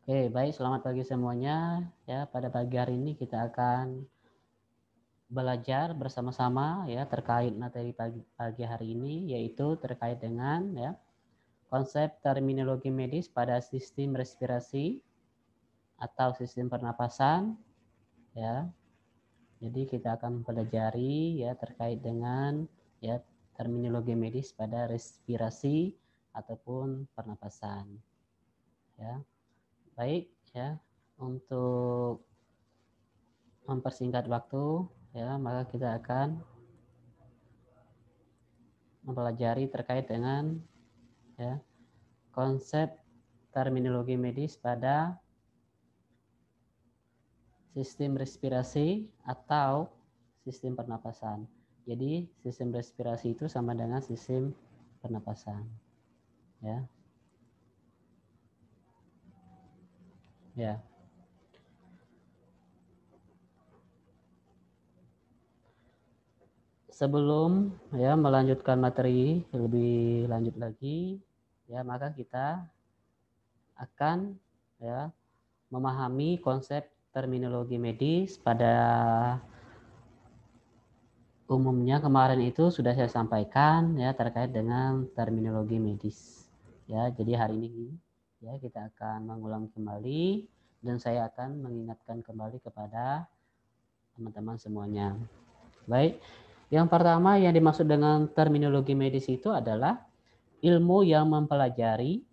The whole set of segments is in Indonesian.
Oke, baik, selamat pagi semuanya. Ya, pada pagi hari ini kita akan belajar bersama-sama ya terkait materi pagi hari ini, yaitu terkait dengan ya konsep terminologi medis pada sistem respirasi atau sistem pernapasan ya. Jadi kita akan mempelajari ya terkait dengan ya terminologi medis pada respirasi ataupun pernapasan ya. Baik ya, untuk mempersingkat waktu ya, maka kita akan mempelajari terkait dengan ya konsep terminologi medis pada sistem respirasi atau sistem pernapasan. Jadi sistem respirasi itu sama dengan sistem pernapasan ya. Ya. Sebelum ya melanjutkan materi lebih lanjut lagi ya, maka kita akan ya memahami konsep terminologi medis. Pada umumnya kemarin itu sudah saya sampaikan ya terkait dengan terminologi medis. Ya, jadi hari ini ya kita akan mengulang kembali dan saya akan mengingatkan kembali kepada teman-teman semuanya. Baik, yang pertama yang dimaksud dengan terminologi medis itu adalah ilmu yang mempelajari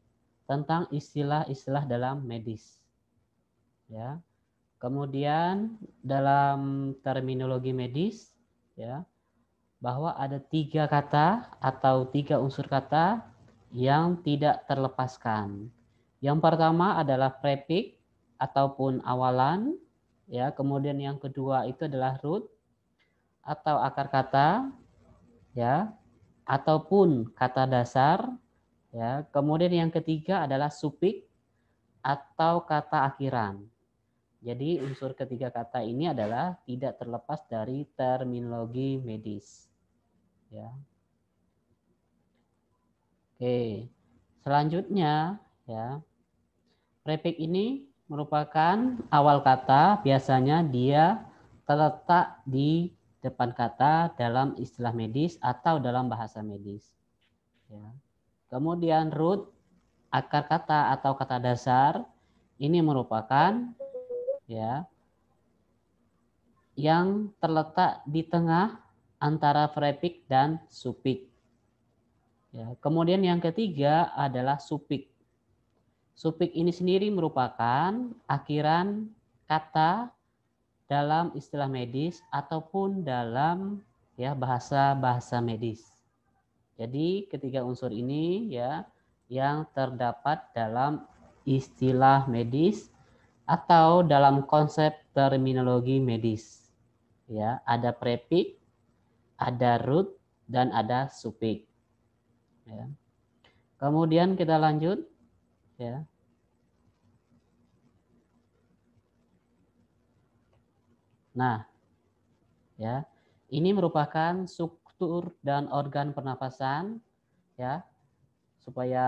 tentang istilah-istilah dalam medis. Ya. Kemudian dalam terminologi medis ya, bahwa ada 3 kata atau 3 unsur kata yang tidak terlepaskan. Yang pertama adalah prefix ataupun awalan ya, kemudian yang kedua itu adalah root atau akar kata ya, ataupun kata dasar ya. Kemudian yang ketiga adalah suffix atau kata akhiran. Jadi unsur ketiga kata ini adalah tidak terlepas dari terminologi medis. Ya. Oke. Selanjutnya ya, prefix ini merupakan awal kata, biasanya dia terletak di depan kata dalam istilah medis atau dalam bahasa medis. Ya. Kemudian root, akar kata atau kata dasar, ini merupakan ya yang terletak di tengah antara prefix dan suffix. Ya, kemudian yang ketiga adalah suffix. Suffix ini sendiri merupakan akhiran kata dalam istilah medis ataupun dalam ya bahasa medis. Jadi ketiga unsur ini ya yang terdapat dalam istilah medis atau dalam konsep terminologi medis. Ya, ada prefix, ada root, dan ada suffix. Ya. Kemudian kita lanjut. Ya. Nah, ya, ini merupakan struktur dan organ pernapasan. Ya, supaya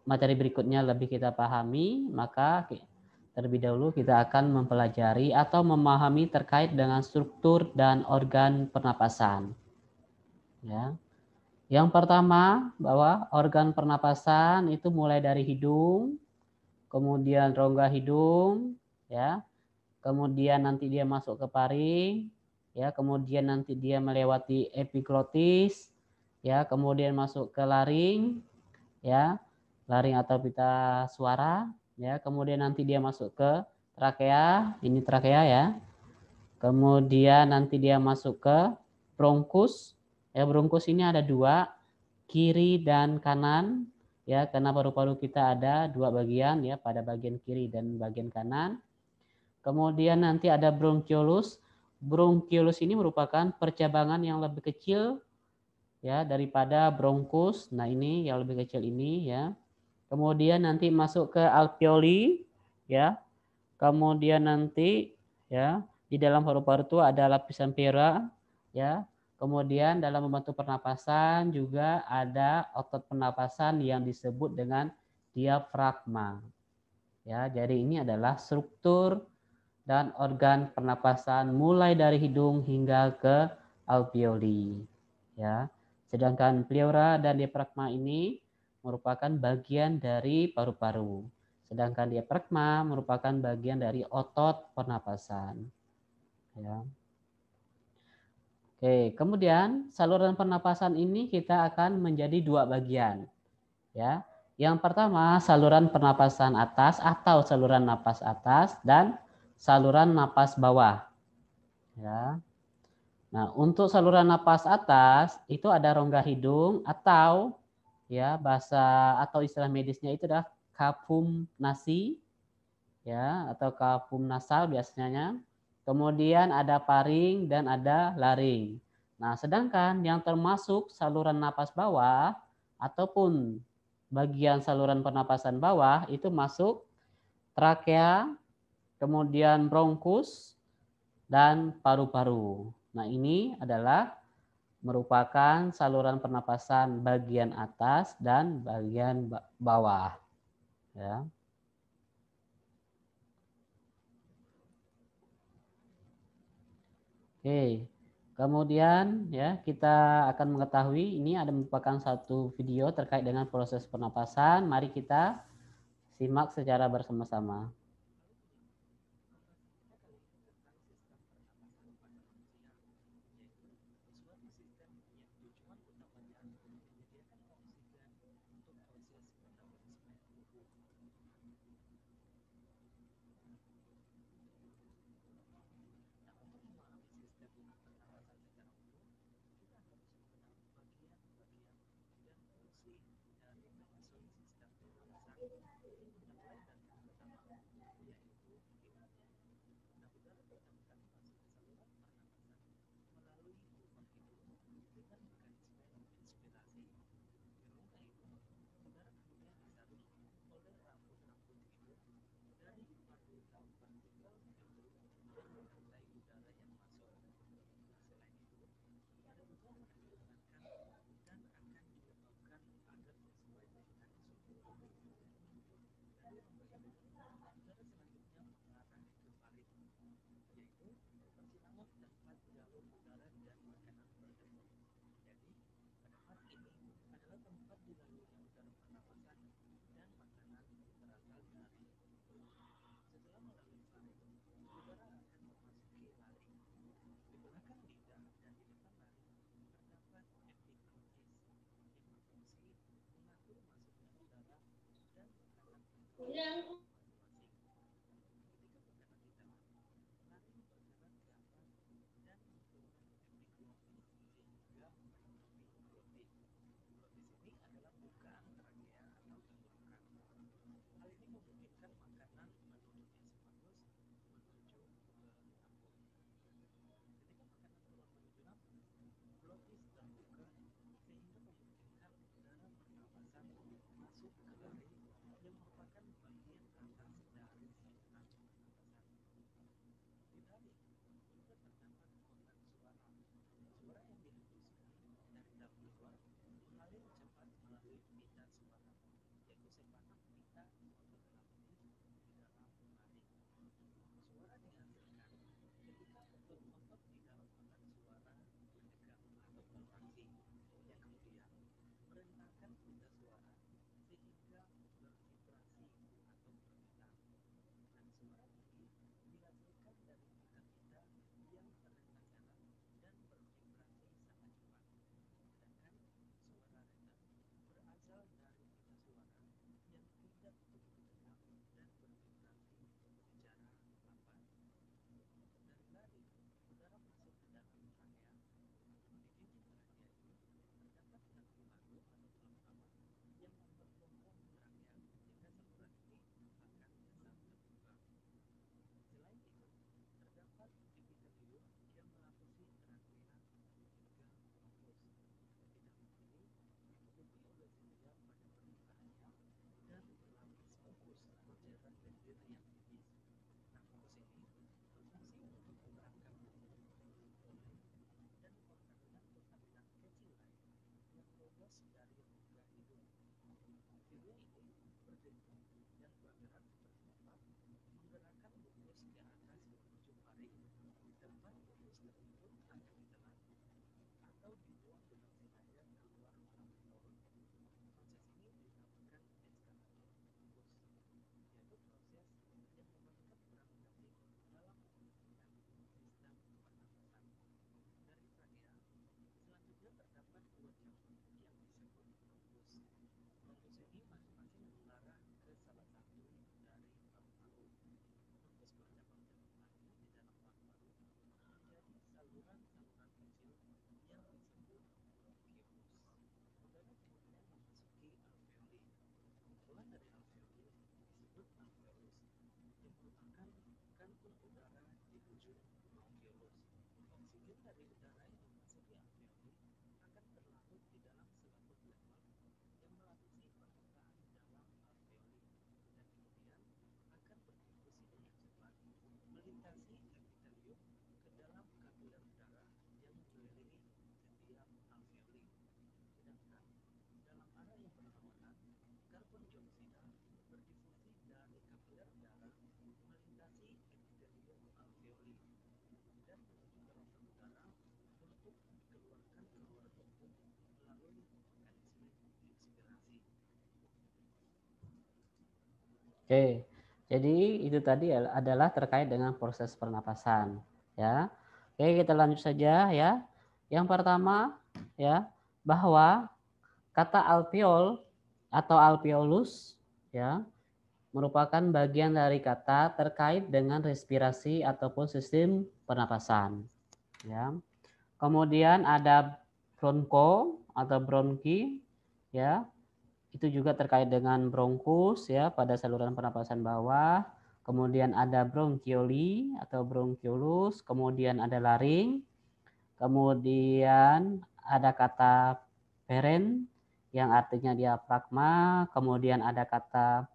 materi berikutnya lebih kita pahami, maka terlebih dahulu kita akan mempelajari atau memahami terkait dengan struktur dan organ pernapasan. Ya. Yang pertama, bahwa organ pernapasan itu mulai dari hidung, kemudian rongga hidung, ya. Kemudian nanti dia masuk ke paring, ya. Kemudian nanti dia melewati epiglotis, ya. Kemudian masuk ke laring, ya. Laring atau pita suara, ya. Kemudian nanti dia masuk ke trakea, ini trakea ya. Kemudian nanti dia masuk ke bronkus. Ya, bronkus ini ada 2, kiri dan kanan. Ya, karena paru-paru kita ada 2 bagian ya, pada bagian kiri dan bagian kanan. Kemudian nanti ada bronkiolus. Bronkiolus ini merupakan percabangan yang lebih kecil ya daripada bronkus. Nah, ini yang lebih kecil ini ya. Kemudian nanti masuk ke alveoli ya. Kemudian nanti ya di dalam paru-paru itu ada lapisan pleura ya. Kemudian dalam membantu pernapasan juga ada otot pernapasan yang disebut dengan diafragma. Ya, jadi ini adalah struktur dan organ pernapasan mulai dari hidung hingga ke alveoli. Ya. Sedangkan pleura dan diafragma ini merupakan bagian dari paru-paru. Sedangkan diafragma merupakan bagian dari otot pernapasan. Ya. Oke, kemudian saluran pernapasan ini kita akan menjadi dua bagian. Ya. Yang pertama saluran pernapasan atas atau saluran napas atas dan saluran napas bawah. Ya. Nah, untuk saluran napas atas itu ada rongga hidung atau ya bahasa atau istilah medisnya itu adalah kafum nasi ya atau kafum nasal biasanya. Kemudian ada paring dan ada laring. Nah, sedangkan yang termasuk saluran napas bawah ataupun bagian saluran pernapasan bawah itu masuk trakea, kemudian bronkus dan paru-paru. Nah, ini adalah merupakan saluran pernapasan bagian atas dan bagian bawah. Ya. Oke, kemudian ya kita akan mengetahui ini ada merupakan satu video terkait dengan proses pernapasan. Mari kita simak secara bersama-sama. Oke, jadi itu tadi adalah terkait dengan proses pernapasan, ya. Oke, kita lanjut saja ya. Yang pertama ya, bahwa kata alveol atau alveolus ya merupakan bagian dari kata terkait dengan respirasi ataupun sistem pernapasan, ya. Kemudian ada bronko atau bronki ya. Itu juga terkait dengan bronkus ya pada saluran pernapasan bawah. Kemudian ada bronkioli atau bronkiolus, kemudian ada laring, kemudian ada kata peren yang artinya diafragma, kemudian ada kata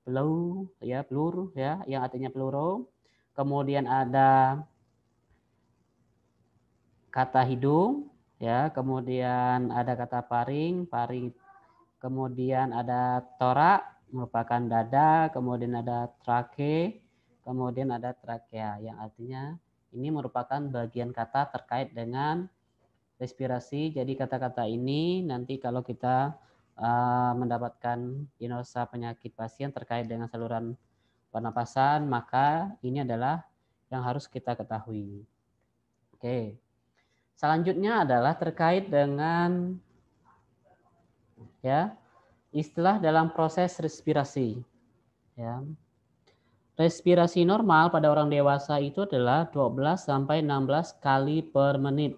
pleu ya, plur ya yang artinya pluro. Kemudian ada kata hidung ya, kemudian ada kata paring, paring. Kemudian ada torak merupakan dada, kemudian ada trake, kemudian ada trakea yang artinya ini merupakan bagian kata terkait dengan respirasi. Jadi kata-kata ini nanti kalau kita mendapatkan diagnosa penyakit pasien terkait dengan saluran pernapasan, maka ini adalah yang harus kita ketahui. Oke. Selanjutnya adalah terkait dengan ya istilah dalam proses respirasi ya. Respirasi normal pada orang dewasa itu adalah 12 sampai 16 kali per menit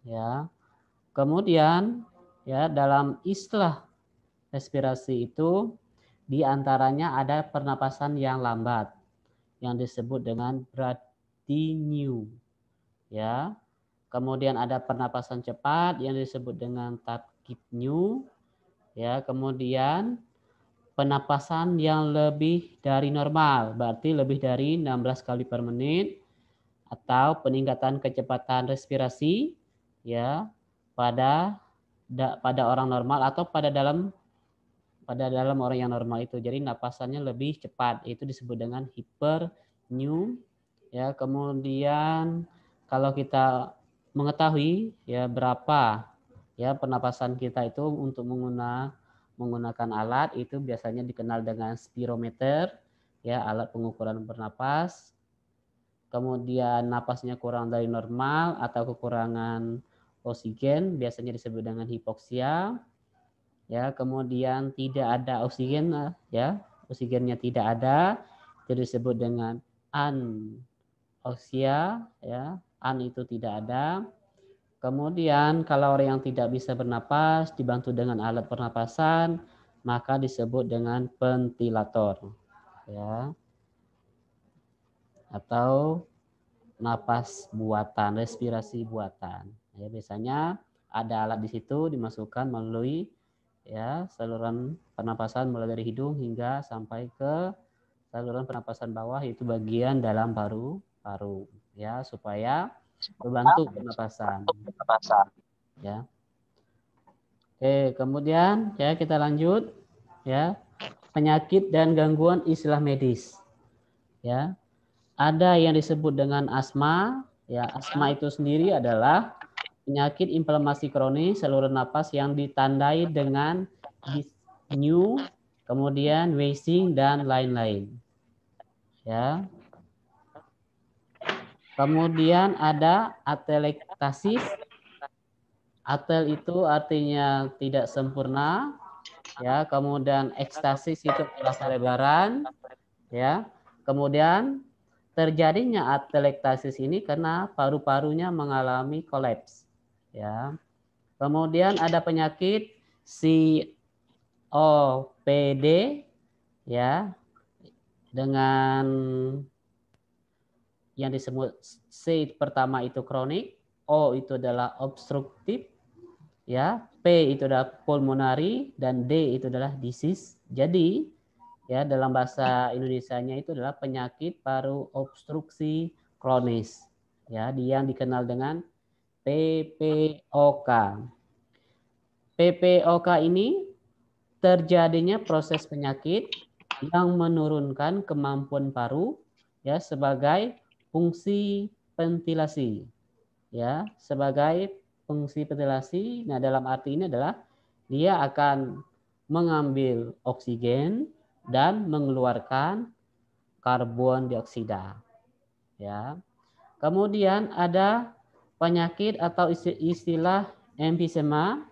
ya. Kemudian ya dalam istilah respirasi itu diantaranya ada pernapasan yang lambat yang disebut dengan bradypneu ya. Kemudian ada pernapasan cepat yang disebut dengan tachypneu ya. Kemudian penapasan yang lebih dari normal berarti lebih dari 16 kali per menit atau peningkatan kecepatan respirasi ya pada orang normal atau pada dalam orang yang normal itu. Jadi napasannya lebih cepat, itu disebut dengan hyperpneu ya. Kemudian kalau kita mengetahui ya berapa ya pernapasan kita itu untuk menggunakan alat itu biasanya dikenal dengan spirometer ya, alat pengukuran bernapas. Kemudian napasnya kurang dari normal atau kekurangan oksigen biasanya disebut dengan hipoksia ya. Kemudian tidak ada oksigen ya, oksigennya tidak ada itu disebut dengan anoksia ya, an itu tidak ada. Kemudian kalau orang yang tidak bisa bernapas dibantu dengan alat pernapasan maka disebut dengan ventilator ya, atau napas buatan, respirasi buatan. Ya, biasanya ada alat di situ dimasukkan melalui ya saluran pernapasan mulai dari hidung hingga sampai ke saluran pernapasan bawah, yaitu bagian dalam paru-paru ya, supaya membantu pernapasan. Ya. Oke, kemudian ya kita lanjut ya. Penyakit dan gangguan istilah medis. Ya. Ada yang disebut dengan asma Ya, asma itu sendiri adalah penyakit inflamasi kronis saluran napas yang ditandai dengan dyspnea, kemudian wheezing dan lain-lain. Ya. Kemudian ada atelektasis. Atel itu artinya tidak sempurna, ya. Kemudian ekstasis itu adalah pelebaran, ya. Kemudian terjadinya atelektasis ini karena paru-parunya mengalami kolaps, ya. Kemudian ada penyakit COPD, ya, dengan yang disebut C pertama itu kronik, O itu adalah obstruktif, ya, P itu adalah pulmonari, dan D itu adalah disease. Jadi ya dalam bahasa Indonesianya itu adalah penyakit paru obstruksi kronis, ya, yang dikenal dengan PPOK. PPOK ini terjadinya proses penyakit yang menurunkan kemampuan paru, ya, sebagai fungsi ventilasi, ya, sebagai fungsi ventilasi. Nah, dalam arti ini adalah dia akan mengambil oksigen dan mengeluarkan karbon dioksida, ya. Kemudian ada penyakit atau istilah emfisema,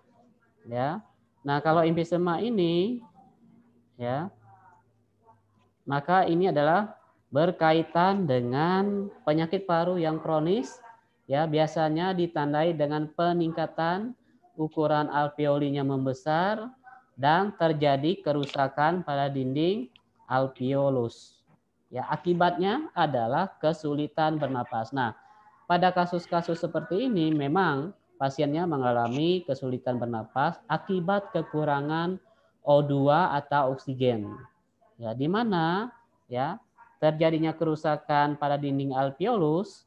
ya. Nah, kalau emfisema ini, ya, maka ini adalah berkaitan dengan penyakit paru yang kronis, ya, biasanya ditandai dengan peningkatan ukuran alveolinya membesar dan terjadi kerusakan pada dinding alveolus. Ya, akibatnya adalah kesulitan bernapas. Nah, pada kasus-kasus seperti ini memang pasiennya mengalami kesulitan bernapas akibat kekurangan O2 atau oksigen. Ya, di mana ya terjadinya kerusakan pada dinding alveolus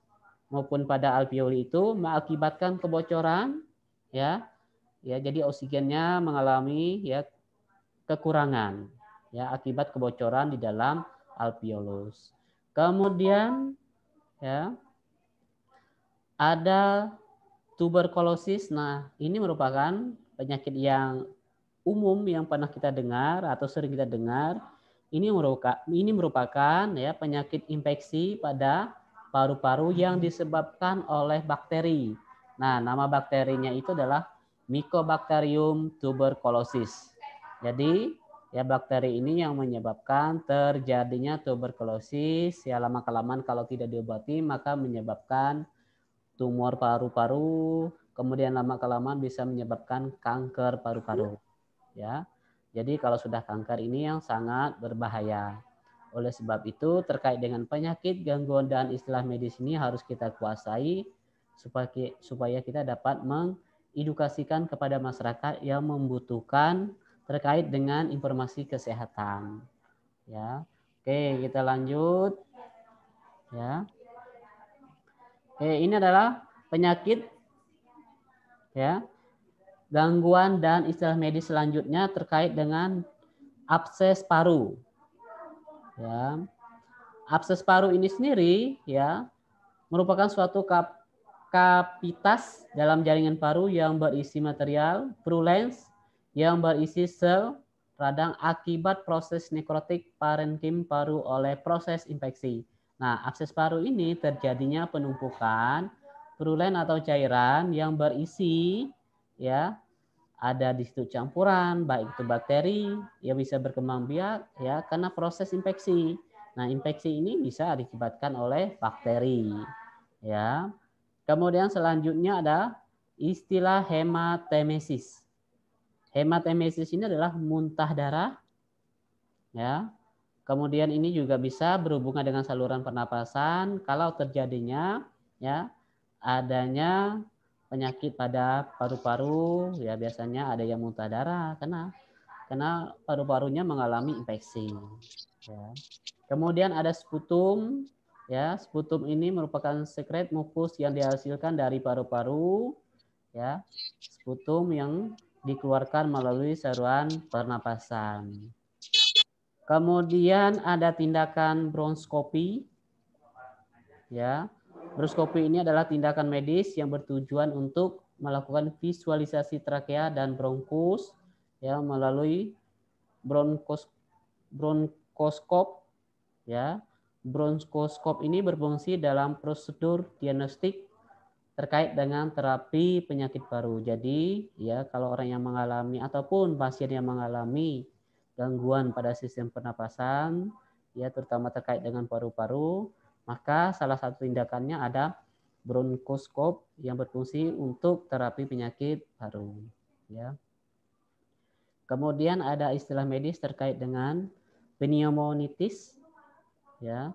maupun pada alveoli itu mengakibatkan kebocoran, ya. Ya, jadi oksigennya mengalami ya kekurangan, ya, akibat kebocoran di dalam alveolus. Kemudian ya ada tuberkulosis. Nah, ini merupakan penyakit yang umum yang pernah kita dengar atau sering kita dengar. Ini merupakan ya penyakit infeksi pada paru-paru yang disebabkan oleh bakteri. Nah, nama bakterinya itu adalah Mycobacterium tuberculosis. Jadi, ya bakteri ini yang menyebabkan terjadinya tuberkulosis. Ya, lama-kelamaan kalau tidak diobati maka menyebabkan tumor paru-paru, kemudian lama-kelamaan bisa menyebabkan kanker paru-paru, ya. Jadi kalau sudah kanker ini yang sangat berbahaya. Oleh sebab itu terkait dengan penyakit, gangguan dan istilah medis ini harus kita kuasai supaya kita dapat mengedukasikan kepada masyarakat yang membutuhkan terkait dengan informasi kesehatan, ya. Oke, kita lanjut, ya. Ini adalah penyakit, ya, gangguan dan istilah medis selanjutnya terkait dengan abses paru. Ya. Abses paru ini sendiri ya merupakan suatu kavitas dalam jaringan paru yang berisi material purulens yang berisi sel radang akibat proses nekrotik parenkim paru oleh proses infeksi. Nah, abses paru ini terjadinya penumpukan purulen atau cairan yang berisi ya ada di situ campuran baik itu bakteri yang bisa berkembang biak ya karena proses infeksi. Nah, infeksi ini bisa diakibatkan oleh bakteri ya. Kemudian selanjutnya ada istilah hematemesis. Hematemesis ini adalah muntah darah ya. Kemudian ini juga bisa berhubungan dengan saluran pernapasan kalau terjadinya ya adanya penyakit pada paru-paru ya biasanya ada yang muntah darah karena paru-parunya mengalami infeksi ya. Kemudian ada sputum ya. Sputum ini merupakan sekret mukus yang dihasilkan dari paru-paru ya. Sputum yang dikeluarkan melalui saluran pernapasan. Kemudian ada tindakan bronkoskopi ya. Broskopi ini adalah tindakan medis yang bertujuan untuk melakukan visualisasi trakea dan bronkus ya melalui bronkoskop ya. Bronkoskop ini berfungsi dalam prosedur diagnostik terkait dengan terapi penyakit paru. Jadi ya kalau orang yang mengalami ataupun pasien yang mengalami gangguan pada sistem pernapasan ya terutama terkait dengan paru-paru, maka salah satu tindakannya ada bronkoskop yang berfungsi untuk terapi penyakit paru ya. Kemudian ada istilah medis terkait dengan pneumonitis ya.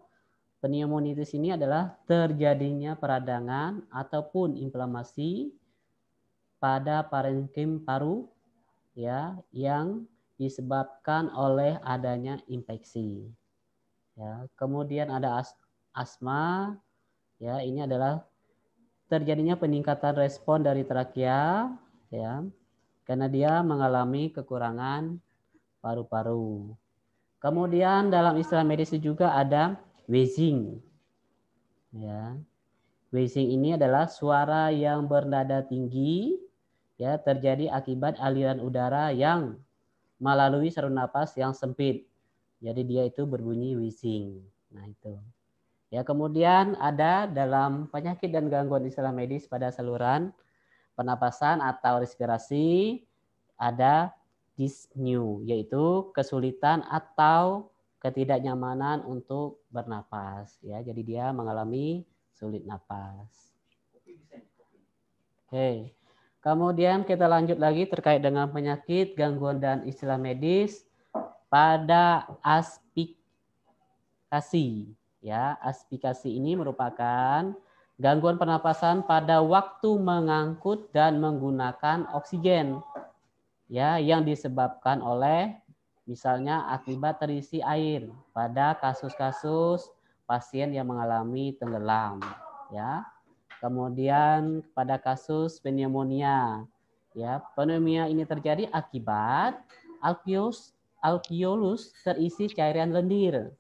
Pneumonitis ini adalah terjadinya peradangan ataupun inflamasi pada parenkim paru ya yang disebabkan oleh adanya infeksi. Ya, kemudian ada asma ya, ini adalah terjadinya peningkatan respon dari trakea ya karena dia mengalami kekurangan paru-paru. Kemudian dalam istilah medis juga ada wheezing. Ya. Wheezing ini adalah suara yang bernada tinggi ya terjadi akibat aliran udara yang melalui saluran napas yang sempit. Jadi dia itu berbunyi wheezing. Nah, itu. Ya, kemudian ada dalam penyakit dan gangguan istilah medis pada saluran pernapasan atau respirasi ada dyspnea, yaitu kesulitan atau ketidaknyamanan untuk bernapas ya. Jadi dia mengalami sulit napas. Oke. Kemudian kita lanjut lagi terkait dengan penyakit, gangguan dan istilah medis pada aspikasi. Ya, aspikasi ini merupakan gangguan pernapasan pada waktu mengangkut dan menggunakan oksigen. Ya, yang disebabkan oleh misalnya akibat terisi air pada kasus-kasus pasien yang mengalami tenggelam, ya. Kemudian pada kasus pneumonia, ya, pneumonia ini terjadi akibat alveolus terisi cairan lendir.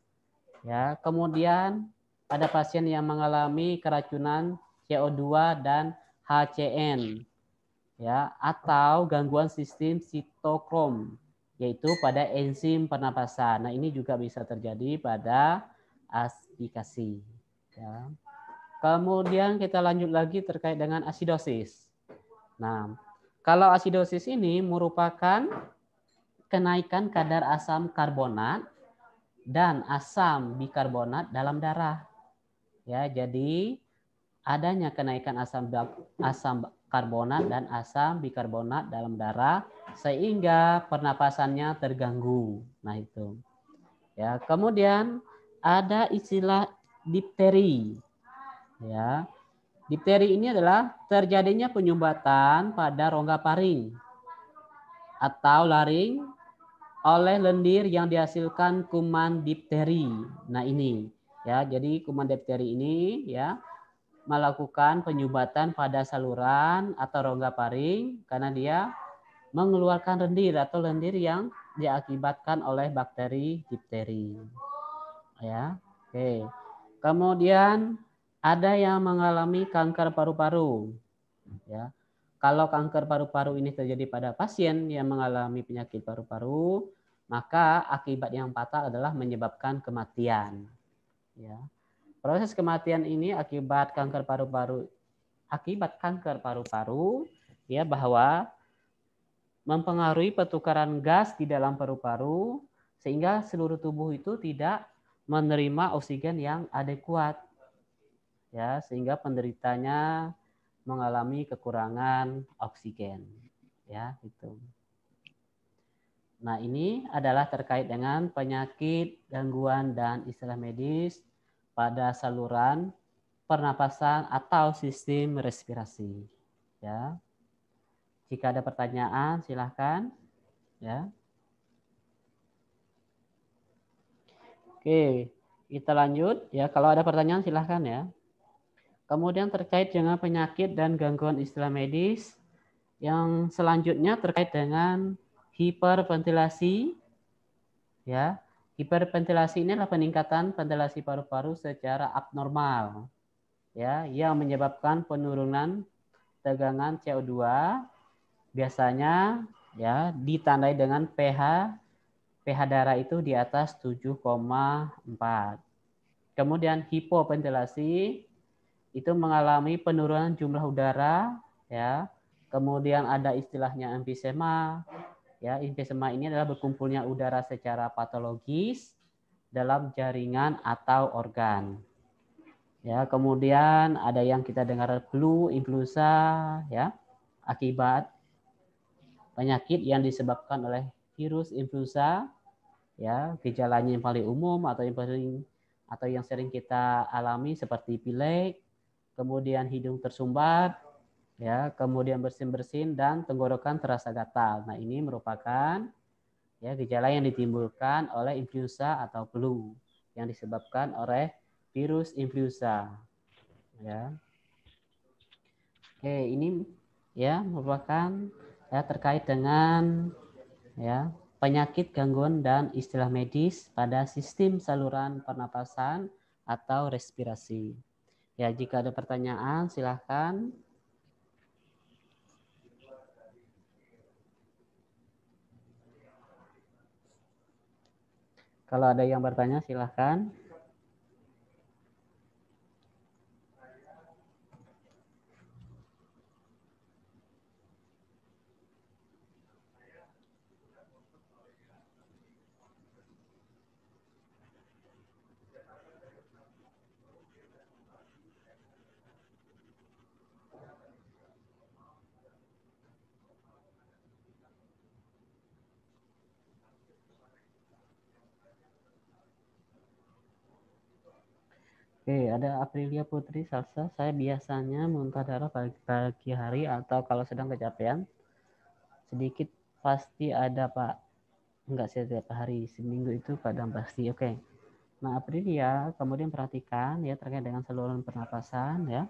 Ya, kemudian pada pasien yang mengalami keracunan CO2 dan HCN, ya, atau gangguan sistem sitokrom, yaitu pada enzim pernapasan. Nah, ini juga bisa terjadi pada aspikasi. Ya. Kemudian kita lanjut lagi terkait dengan asidosis. Nah, kalau asidosis ini merupakan kenaikan kadar asam karbonat dan asam bikarbonat dalam darah. Ya, jadi adanya kenaikan asam karbonat dan asam bikarbonat dalam darah sehingga pernapasannya terganggu. Nah, itu. Ya, kemudian ada istilah difteri. Ya. Difteri ini adalah terjadinya penyumbatan pada rongga paring atau laring oleh lendir yang dihasilkan kuman difteri. Nah, ini ya, jadi kuman difteri ini ya melakukan penyumbatan pada saluran atau rongga paring karena dia mengeluarkan lendir atau lendir yang diakibatkan oleh bakteri difteri. Ya, oke. Kemudian ada yang mengalami kanker paru-paru. Ya, kalau kanker paru-paru ini terjadi pada pasien yang mengalami penyakit paru-paru, maka akibat yang fatal adalah menyebabkan kematian. Ya. Proses kematian ini akibat kanker paru-paru ya bahwa mempengaruhi pertukaran gas di dalam paru-paru sehingga seluruh tubuh itu tidak menerima oksigen yang adekuat. Ya, sehingga penderitanya mengalami kekurangan oksigen. Ya, itu. Nah, ini adalah terkait dengan penyakit, gangguan dan istilah medis pada saluran pernapasan atau sistem respirasi. Ya. Jika ada pertanyaan, silahkan. Ya. Oke, kita lanjut. Ya, kalau ada pertanyaan silahkan ya. Kemudian terkait dengan penyakit dan gangguan istilah medis, yang selanjutnya terkait dengan hiperventilasi. Ya, hiperventilasi ini adalah peningkatan ventilasi paru-paru secara abnormal. ya yang menyebabkan penurunan tegangan CO2 biasanya ya ditandai dengan pH darah itu di atas 7,4. Kemudian hipoventilasi itu mengalami penurunan jumlah udara ya. Kemudian ada istilahnya emfisema. Ya, emfisema ini adalah berkumpulnya udara secara patologis dalam jaringan atau organ. Ya, kemudian ada yang kita dengar flu, influenza ya, akibat penyakit yang disebabkan oleh virus influenza ya, gejalanya yang paling umum atau yang sering kita alami seperti pilek, kemudian hidung tersumbat, ya, kemudian bersin-bersin dan tenggorokan terasa gatal. Nah, ini merupakan ya gejala yang ditimbulkan oleh influenza atau flu yang disebabkan oleh virus influenza. Ya. Oke, ini ya merupakan ya terkait dengan ya penyakit gangguan dan istilah medis pada sistem saluran pernapasan atau respirasi. Ya, jika ada pertanyaan silahkan. Kalau ada yang bertanya silahkan. Oke, ada Aprilia Putri Salsa. Saya biasanya muntah darah pagi hari atau kalau sedang kecapean. Sedikit pasti ada, Pak. Enggak setiap hari, seminggu itu kadang pasti. Oke. Nah, Aprilia kemudian perhatikan ya terkait dengan saluran pernapasan ya.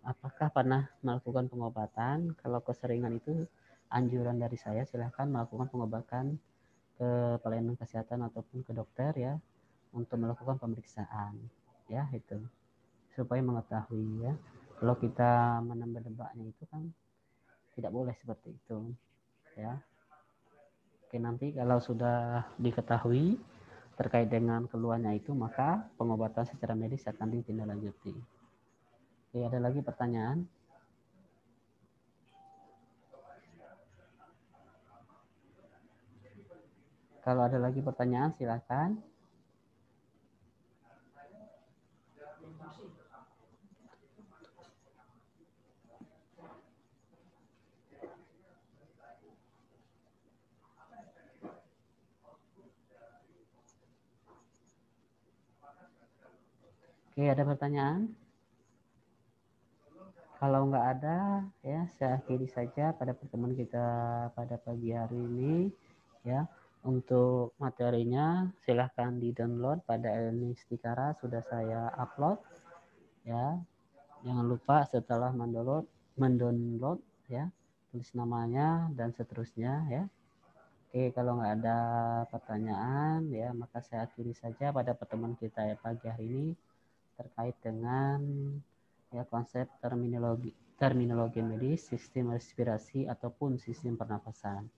Apakah pernah melakukan pengobatan? Kalau keseringan itu anjuran dari saya silahkan melakukan pengobatan ke pelayanan kesehatan ataupun ke dokter ya untuk melakukan pemeriksaan ya itu supaya mengetahui ya. Kalau kita menebak-nebaknya itu kan tidak boleh seperti itu ya. Oke, nanti kalau sudah diketahui terkait dengan keluhannya itu maka pengobatan secara medis akan ditindaklanjuti. Oke, ada lagi pertanyaan? Kalau ada lagi pertanyaan silakan. Oke, ada pertanyaan? Kalau nggak ada, ya saya akhiri saja pada pertemuan kita pada pagi hari ini. Ya, untuk materinya silahkan di-download pada Elnis Tikara sudah saya upload. Ya, jangan lupa setelah mendownload ya tulis namanya dan seterusnya ya. Oke, kalau nggak ada pertanyaan ya maka saya akhiri saja pada pertemuan kita ya pagi hari ini terkait dengan ya konsep terminologi medis, sistem respirasi ataupun sistem pernapasan.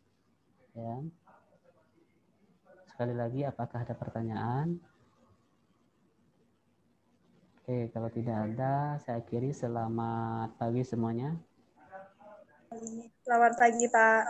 Ya. Sekali lagi apakah ada pertanyaan? Oke, kalau tidak ada saya akhiri. Selamat pagi semuanya. Selamat pagi, Pak.